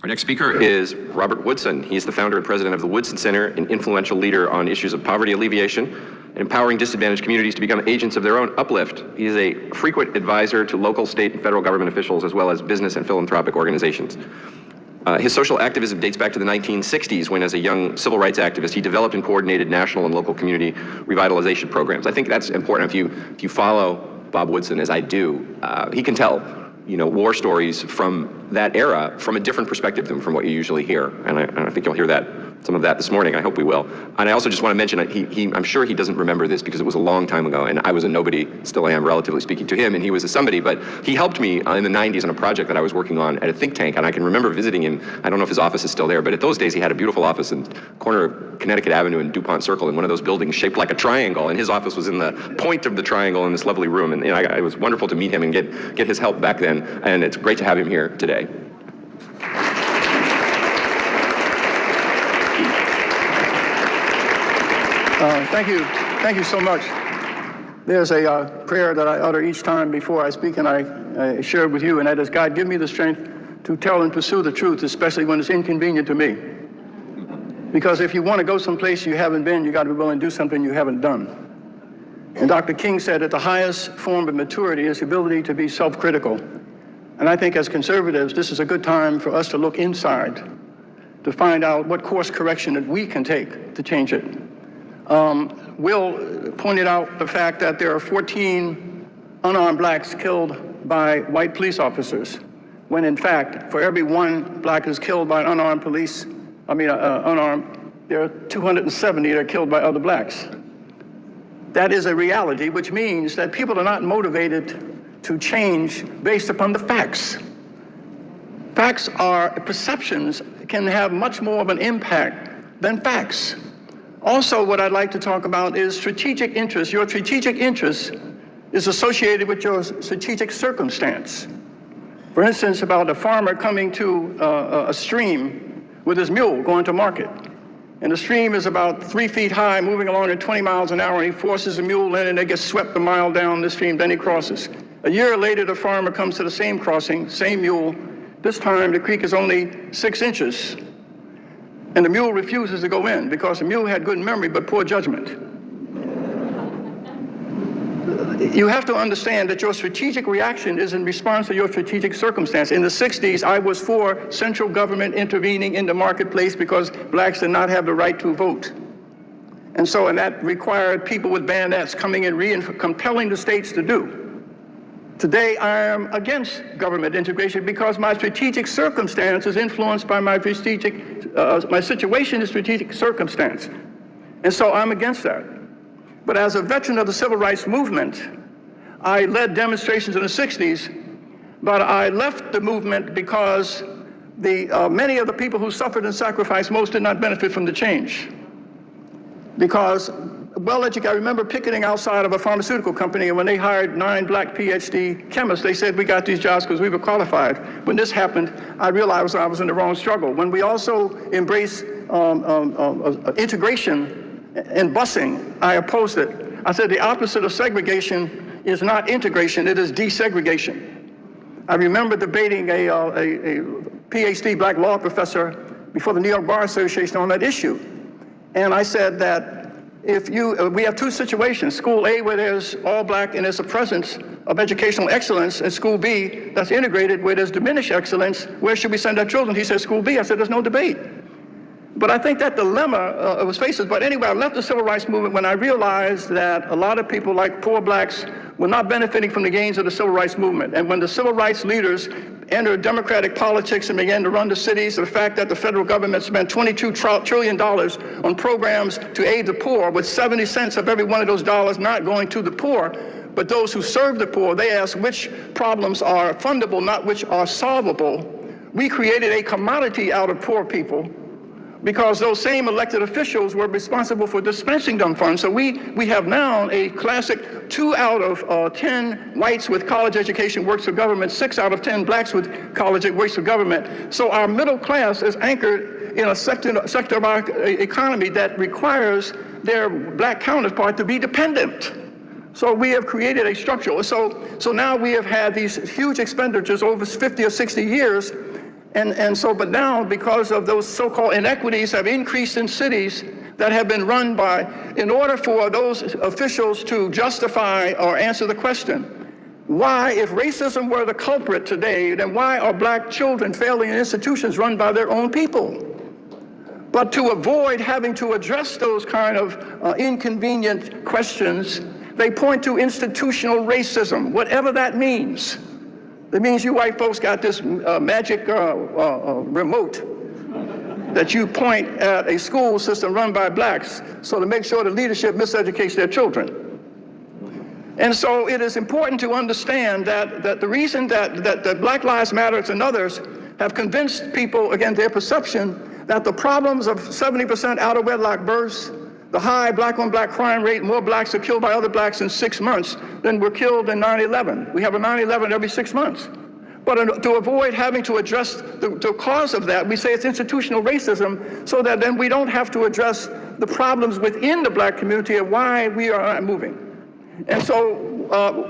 Our next speaker is Robert Woodson. He's the founder and president of the Woodson Center, an influential leader on issues of poverty alleviation and empowering disadvantaged communities to become agents of their own uplift. He is a frequent advisor to local, state, and federal government officials, as well as business and philanthropic organizations. His social activism dates back to the 1960s when, as a young civil rights activist, he developed and coordinated national and local community revitalization programs. I think that's important. If you follow Bob Woodson, as I do, he can tell war stories from that era from a different perspective than from what you usually hear. And I think you'll hear some of that this morning. I hope we will. And I also just want to mention, I'm sure he doesn't remember this because it was a long time ago and I was a nobody, still am relatively speaking to him, and he was a somebody, but he helped me in the 90s on a project that I was working on at a think tank, and I can remember visiting him. I don't know if his office is still there, but at those days he had a beautiful office in the corner of Connecticut Avenue and DuPont Circle in one of those buildings shaped like a triangle, and his office was in the point of the triangle in this lovely room, and it was wonderful to meet him and get his help back then, and it's great to have him here today. Thank you so much. There's a prayer that I utter each time before I speak, and I share it with you, and that is, God, give me the strength to tell and pursue the truth, especially when it's inconvenient to me. Because if you want to go someplace you haven't been, you got to be willing to do something you haven't done. And Dr. King said that the highest form of maturity is the ability to be self-critical. And I think as conservatives, this is a good time for us to look inside, to find out what course correction that we can take to change it. Will pointed out the fact that there are 14 unarmed blacks killed by white police officers, when in fact, for every one black is killed by an unarmed unarmed, there are 270 that are killed by other blacks. That is a reality, which means that people are not motivated to change based upon the facts. Facts are perceptions, can have much more of an impact than facts. Also, what I'd like to talk about is strategic interest. Your strategic interest is associated with your strategic circumstance. For instance, about a farmer coming to a stream with his mule going to market. And the stream is about 3 feet high, moving along at 20 miles an hour, and he forces the mule in and they get swept a mile down the stream, then he crosses. A year later, the farmer comes to the same crossing, same mule. This time, the creek is only 6 inches. And the mule refuses to go in because the mule had good memory but poor judgment. You have to understand that your strategic reaction is in response to your strategic circumstance. In the 60s, I was for central government intervening in the marketplace because blacks did not have the right to vote. And that required people with bayonets coming in compelling the states to do. Today, I am against government integration because my strategic circumstance is influenced by my situation is strategic circumstance. And so I'm against that. But as a veteran of the civil rights movement, I led demonstrations in the 60s, but I left the movement because many of the people who suffered and sacrificed most did not benefit from the change. Because well-educated, I remember picketing outside of a pharmaceutical company, and when they hired 9 black PhD chemists, they said we got these jobs because we were qualified. When this happened, I realized I was in the wrong struggle. When we also embraced integration in busing, I opposed it. I said the opposite of segregation is not integration, it is desegregation. I remember debating a PhD black law professor before the New York Bar Association on that issue. And I said that we have 2 situations, school A where there's all black and there's a presence of educational excellence, and school B that's integrated where there's diminished excellence. Where should we send our children? He said school B. I said there's no debate. But I think that dilemma was faced. But anyway, I left the civil rights movement when I realized that a lot of people like poor blacks were not benefiting from the gains of the civil rights movement. And when the civil rights leaders entered democratic politics and began to run the cities, the fact that the federal government spent $22 trillion on programs to aid the poor, with 70 cents of every one of those dollars not going to the poor, but those who serve the poor, they asked which problems are fundable, not which are solvable. We created a commodity out of poor people because those same elected officials were responsible for dispensing them funds. So we have now a classic 2 out of 10 whites with college education works for government, 6 out of 10 blacks with college works for government. So our middle class is anchored in a sector of our economy that requires their black counterpart to be dependent. So we have created a structure. So now we have had these huge expenditures over 50 or 60 years. But now, because of those so-called inequities have increased in cities that have been run by, in order for those officials to justify or answer the question, why, if racism were the culprit today, then why are black children failing in institutions run by their own people? But to avoid having to address those kind of inconvenient questions, they point to institutional racism, whatever that means. It means you white folks got this magic remote that you point at a school system run by blacks, so to make sure the leadership miseducates their children. And so it is important to understand that the reason that Black Lives Matter and others have convinced people, again, their perception that the problems of 70% out of wedlock births, the high black-on-black crime rate, more blacks are killed by other blacks in 6 months than were killed in 9/11. We have a 9/11 every 6 months. But to avoid having to address the cause of that, we say it's institutional racism, so that then we don't have to address the problems within the black community of why we are not moving. And so,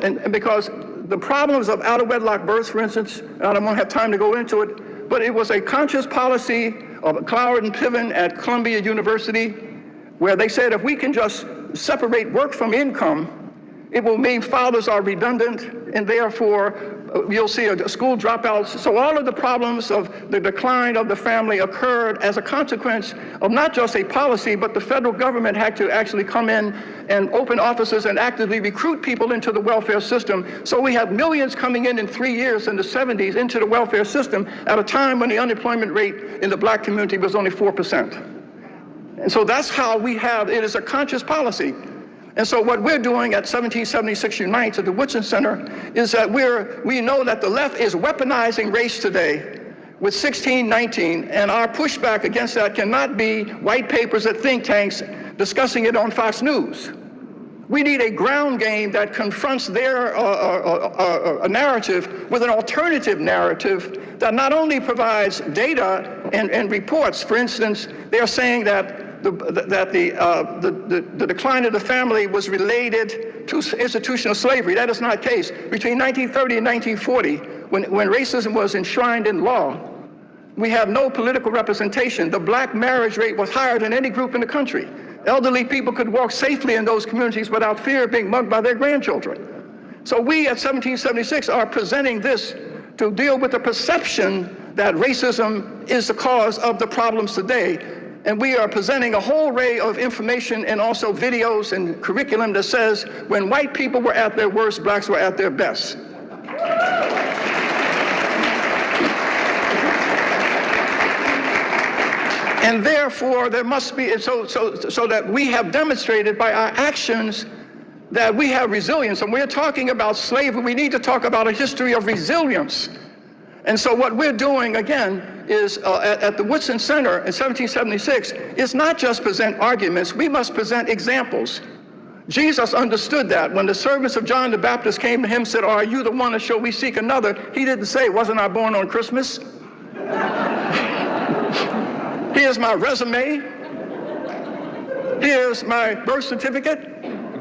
and because the problems of out-of-wedlock births, for instance, I don't have time to go into it, but it was a conscious policy of Cloward and Piven at Columbia University, where they said if we can just separate work from income, it will mean fathers are redundant, and therefore you'll see school dropouts. So all of the problems of the decline of the family occurred as a consequence of not just a policy, but the federal government had to actually come in and open offices and actively recruit people into the welfare system. So we have millions coming in 3 years in the 70s into the welfare system at a time when the unemployment rate in the black community was only 4%. And so that's how we have, it is a conscious policy. And so what we're doing at 1776 Unites at the Woodson Center is that we know that the left is weaponizing race today with 1619, and our pushback against that cannot be white papers at think tanks discussing it on Fox News. We need a ground game that confronts their narrative with an alternative narrative that not only provides data and reports. For instance, they're saying that the decline of the family was related to institutional slavery. That is not the case. Between 1930 and 1940, when racism was enshrined in law, we have no political representation. The black marriage rate was higher than any group in the country. Elderly people could walk safely in those communities without fear of being mugged by their grandchildren. So we at 1776 are presenting this to deal with the perception that racism is the cause of the problems today. And we are presenting a whole array of information and also videos and curriculum that says when white people were at their worst, blacks were at their best. And therefore, there must be, so that we have demonstrated by our actions that we have resilience. And we're talking about slavery, we need to talk about a history of resilience. And so what we're doing, again, is at the Woodson Center in 1776, is not just present arguments, we must present examples. Jesus understood that. When the servants of John the Baptist came to him and said, "Are you the one, or shall we seek another?" He didn't say, "Wasn't I born on Christmas?" Here's my resume. Here's my birth certificate.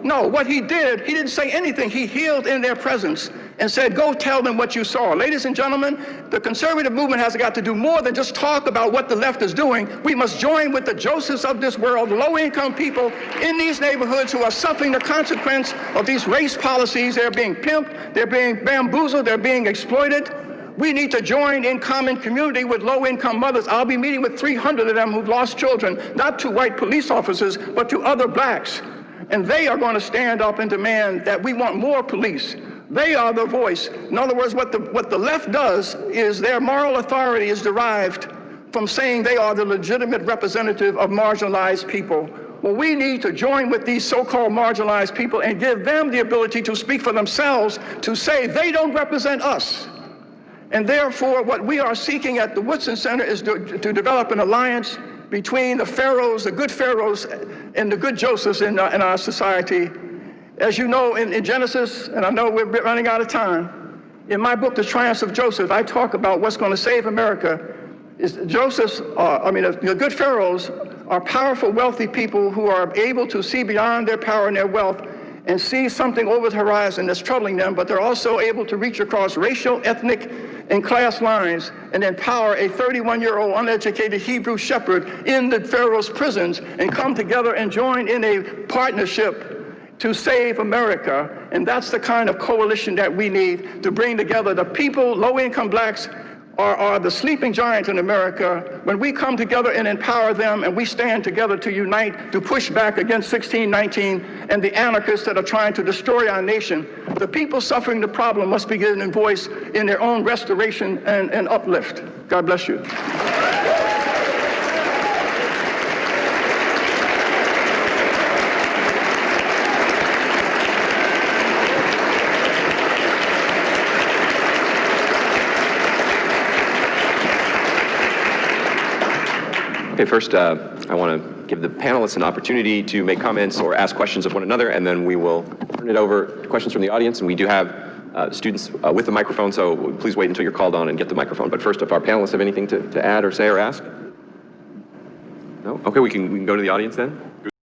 No, what he did, he didn't say anything. He healed in their presence and said, "Go tell them what you saw." Ladies and gentlemen, the conservative movement has got to do more than just talk about what the left is doing. We must join with the Josephs of this world, low-income people in these neighborhoods who are suffering the consequence of these race policies. They're being pimped, they're being bamboozled, they're being exploited. We need to join in common community with low-income mothers. I'll be meeting with 300 of them who've lost children, not to white police officers, but to other blacks. And they are going to stand up and demand that we want more police. They are the voice. In other words, what the left does is their moral authority is derived from saying they are the legitimate representative of marginalized people. Well, we need to join with these so-called marginalized people and give them the ability to speak for themselves, to say they don't represent us. And therefore, what we are seeking at the Woodson Center is to develop an alliance between the pharaohs, the good pharaohs, and the good Josephs in our society. As you know, in Genesis, and I know we're running out of time, in my book, The Triumphs of Joseph, I talk about what's going to save America. The good pharaohs are powerful, wealthy people who are able to see beyond their power and their wealth and see something over the horizon that's troubling them, but they're also able to reach across racial, ethnic, and class lines and empower a 31-year-old uneducated Hebrew shepherd in the Pharaoh's prisons and come together and join in a partnership to save America. And that's the kind of coalition that we need to bring together the people. Low-income blacks are the sleeping giant in America. When we come together and empower them and we stand together to unite to push back against 1619 and the anarchists that are trying to destroy our nation, the people suffering the problem must be given a voice in their own restoration and uplift. God bless you. Okay, first, I want to give the panelists an opportunity to make comments or ask questions of one another, and then we will turn it over to questions from the audience. And we do have students with the microphone, so please wait until you're called on and get the microphone. But first, if our panelists have anything to add or say or ask? No? Okay, we can go to the audience then.